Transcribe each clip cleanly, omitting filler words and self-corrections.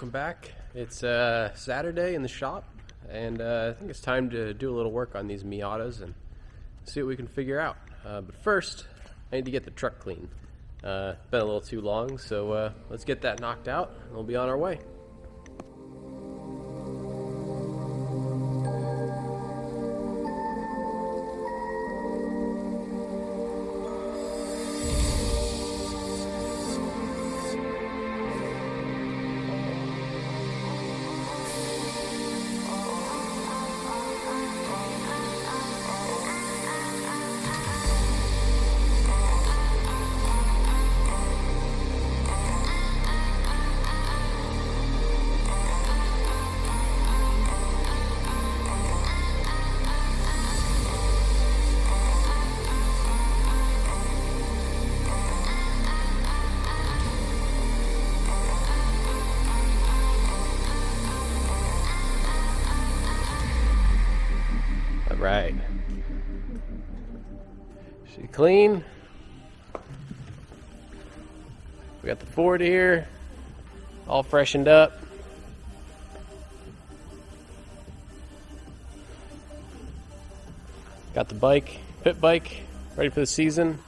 welcome back. It's Saturday in the shop, and I think it's time to do a little work on these Miatas and see what we can figure out. But first, I need to get the truck clean. Been a little too long, so let's get that knocked out, and we'll be on our way. Right. She clean. We got the Ford here, all freshened up. Got the bike, pit bike, ready for the season.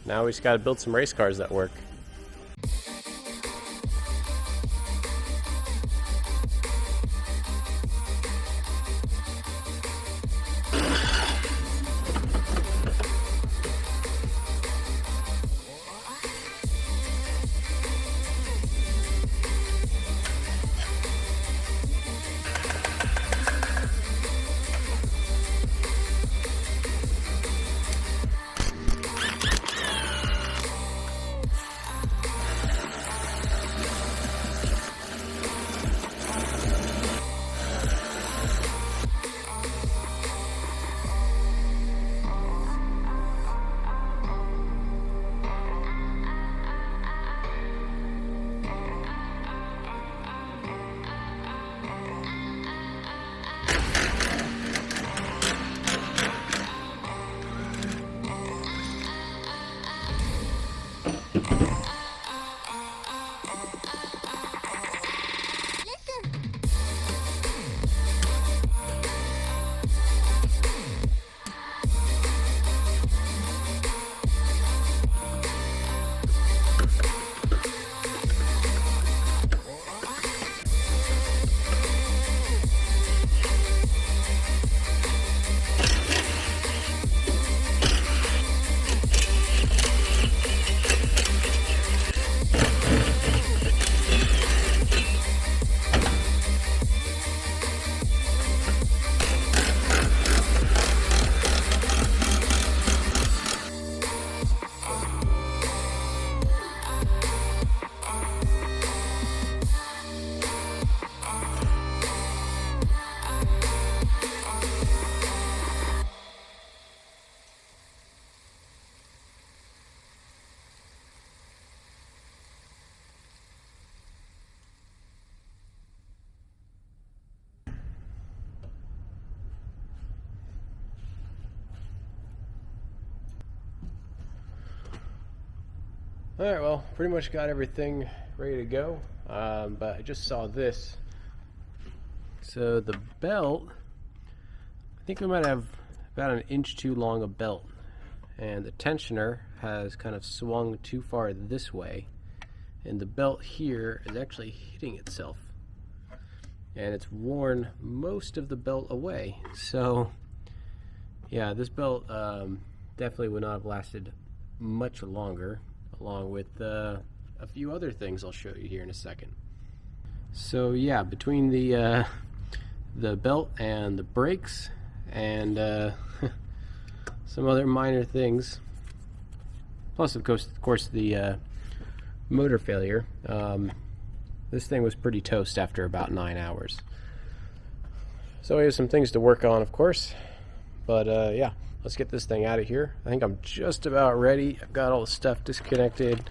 Now we just got to build some race cars that work. Alright, well, pretty much got everything ready to go, but I just saw this. So the belt, I think we might have about an inch too long a belt, and the tensioner has kind of swung too far this way, and the belt here is actually hitting itself, and it's worn most of the belt away. So yeah, this belt definitely would not have lasted much longer, along with a few other things I'll show you here in a second. So yeah, between the belt and the brakes and some other minor things, plus of course the motor failure, this thing was pretty toast after about 9 hours. So we have some things to work on, of course, but yeah, let's get this thing out of here. I think I'm just about ready. I've got all the stuff disconnected.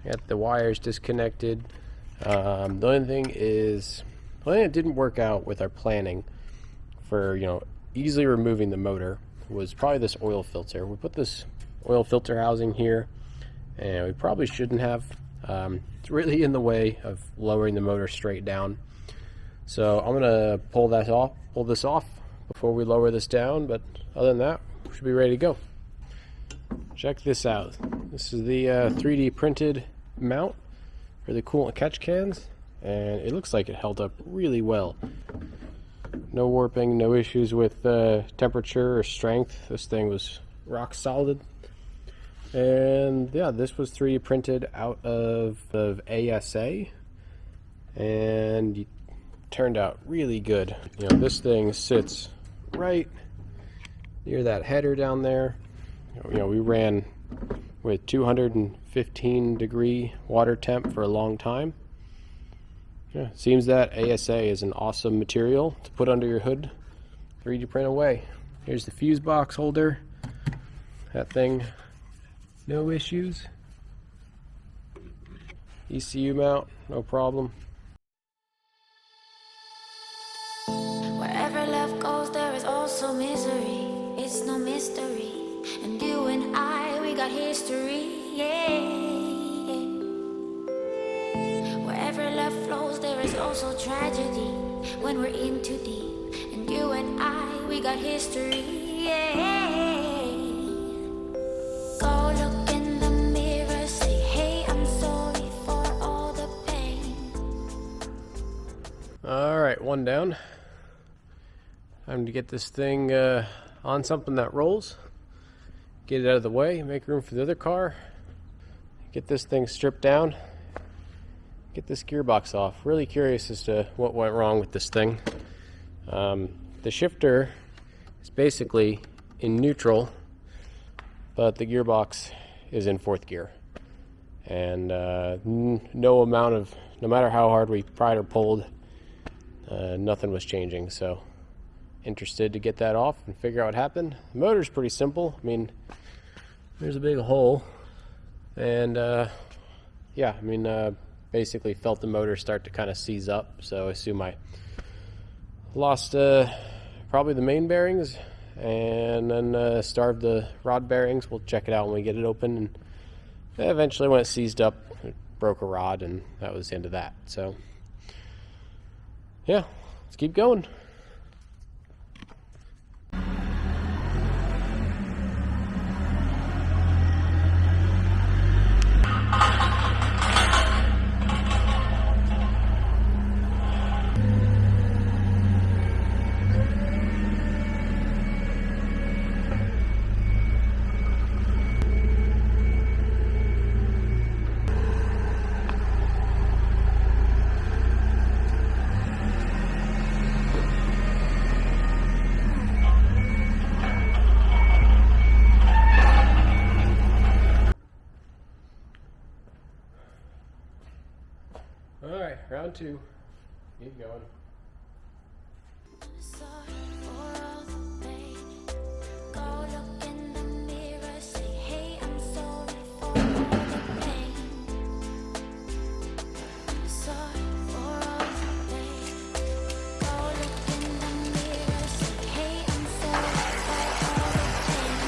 I got the wires disconnected. The only thing that didn't work out with our planning for, easily removing the motor was probably this oil filter. We put this oil filter housing here, and we probably shouldn't have. It's really in the way of lowering the motor straight down. So I'm gonna pull this off before we lower this down, but other than that, we should be ready to go. Check this out. This is the 3D printed mount for the coolant catch cans, and it looks like it held up really well. No warping, no issues with temperature or strength. This thing was rock solid. And yeah, this was 3D printed out of ASA, and it turned out really good. You know, this thing sits right near that header down there. You know, we ran with 215 degree water temp for a long time. Yeah, seems that ASA is an awesome material to put under your hood, 3D print away. Here's the fuse box holder. That thing, no issues. ECU mount, no problem. Wherever love goes, there is also misery. It's no mystery. And you and I, we got history, yeah. Wherever love flows, there is also tragedy when we're in too deep. And you and I, we got history, yeah. Go look in the mirror, say, hey, I'm sorry for all the pain. Alright, one down. Time to get this thing on something that rolls. Get it out of the way, make room for the other car. Get this thing stripped down. Get this gearbox off. Really curious as to what went wrong with this thing. The shifter is basically in neutral, but the gearbox is in 4th gear. And no matter how hard we pried or pulled, nothing was changing. So interested to get that off and figure out what happened. The motor's pretty simple. I mean, there's a big hole, and yeah, I mean, basically felt the motor start to kind of seize up. So I assume I lost probably the main bearings, and then starved the rod bearings. We'll check it out when we get it open. And eventually, when it seized up, it broke a rod, and that was the end of that. So yeah, let's keep going. Alright, round 2. Keep going. Sorry for all the pain. Go look in the mirror, say, hey, I'm sorry for all the pain. Sorry for all the pain. Go look in the mirror, say, hey, I'm sorry for all the pain. Sorry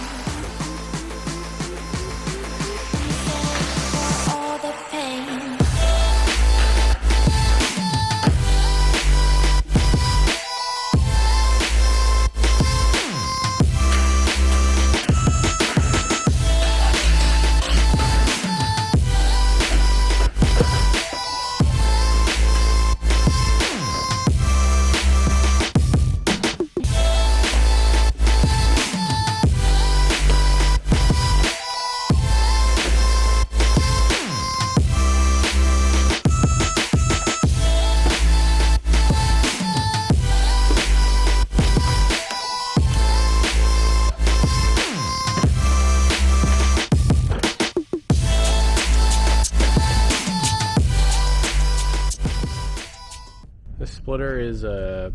for all the pain. This splitter is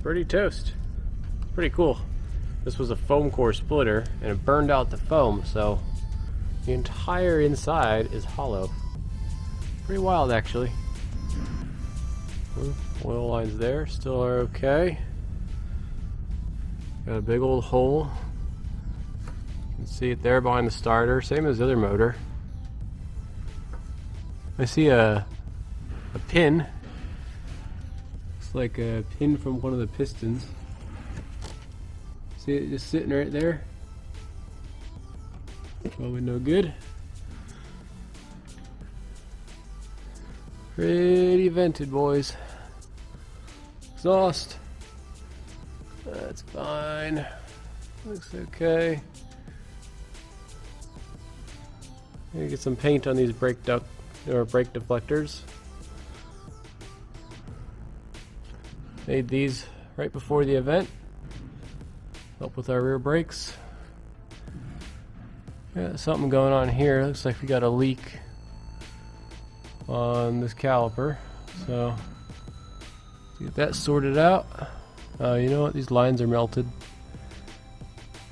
pretty toast. It's pretty cool. This was a foam core splitter, and it burned out the foam, so the entire inside is hollow. Pretty wild, actually. Oil lines there still are okay. Got a big old hole. You can see it there behind the starter, same as the other motor. I see a pin. It's like a pin from one of the pistons. See it just sitting right there? Probably no good. Pretty vented, boys. Exhaust. That's fine. Looks okay. Maybe get some paint on these brake duct or brake deflectors. Made these right before the event. Help with our rear brakes. Got something going on here. Looks like we got a leak on this caliper. So get that sorted out. You know what? These lines are melted.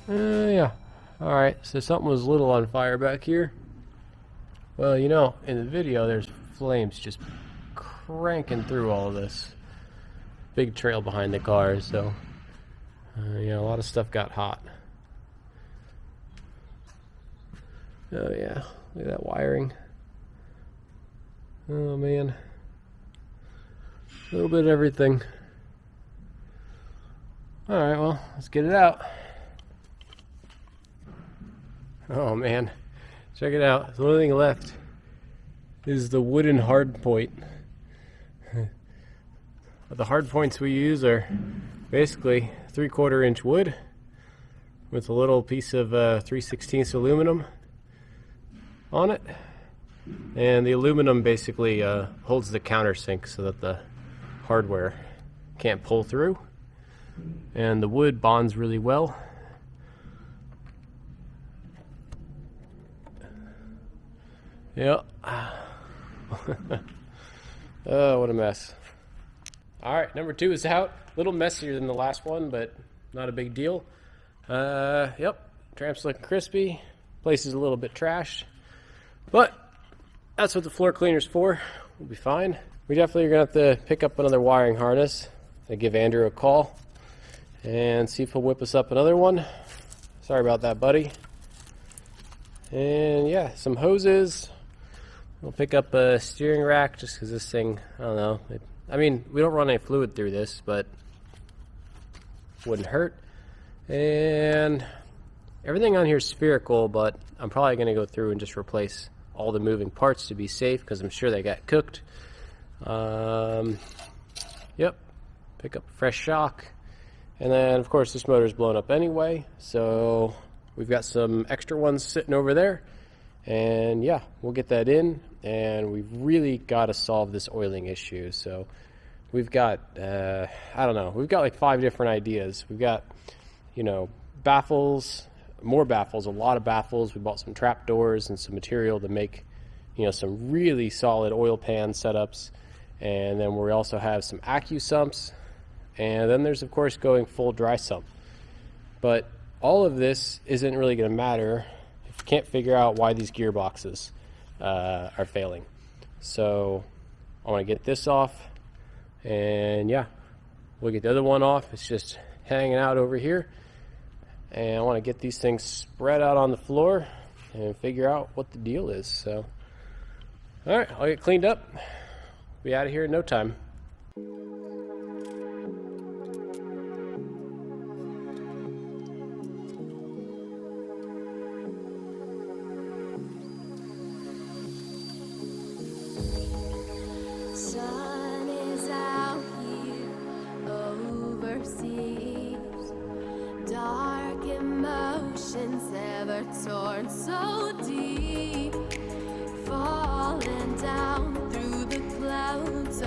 Yeah. Alright, so something was a little on fire back here. Well, you know, in the video there's flames just cranking through all of this. Big trail behind the car, so yeah, a lot of stuff got hot. Oh yeah, look at that wiring. Oh man. A little bit of everything. Alright, well, let's get it out. Oh man, check it out. The only thing left is the wooden hard point. The hard points we use are basically 3/4 inch wood with a little piece of 3/16 aluminum on it. And the aluminum basically holds the countersink so that the hardware can't pull through. And the wood bonds really well. Yep. Oh, what a mess. Alright, number 2 is out. A little messier than the last one, but not a big deal. Yep. Tramp's looking crispy. Place is a little bit trashed. But that's what the floor cleaner's for. We'll be fine. We definitely are going to have to pick up another wiring harness and give Andrew a call and see if he'll whip us up another one. Sorry about that, buddy. And yeah, some hoses. We'll pick up a steering rack just because this thing, I don't know. I mean, we don't run any fluid through this, but wouldn't hurt. And everything on here is spherical, but I'm probably going to go through and just replace all the moving parts to be safe because I'm sure they got cooked. Yep. Pick up a fresh shock. And then, of course, this motor's blown up anyway, so we've got some extra ones sitting over there. And yeah, we'll get that in, and we've really got to solve this oiling issue. So we've got, I don't know, we've got like 5 different ideas. We've got, you know, baffles, more baffles, a lot of baffles. We bought some trap doors and some material to make, you know, some really solid oil pan setups. And then we also have some AccuSumps sumps. And then there's, of course, going full dry sump. But all of this isn't really going to matter if you can't figure out why these gearboxes are failing. So I want to get this off. And yeah, we'll get the other one off. It's just hanging out over here. And I want to get these things spread out on the floor and figure out what the deal is. So, all right, I'll get cleaned up. Be out of here in no time. Sun is out here overseas. Dark emotions ever torn so deep, falling down through the clouds.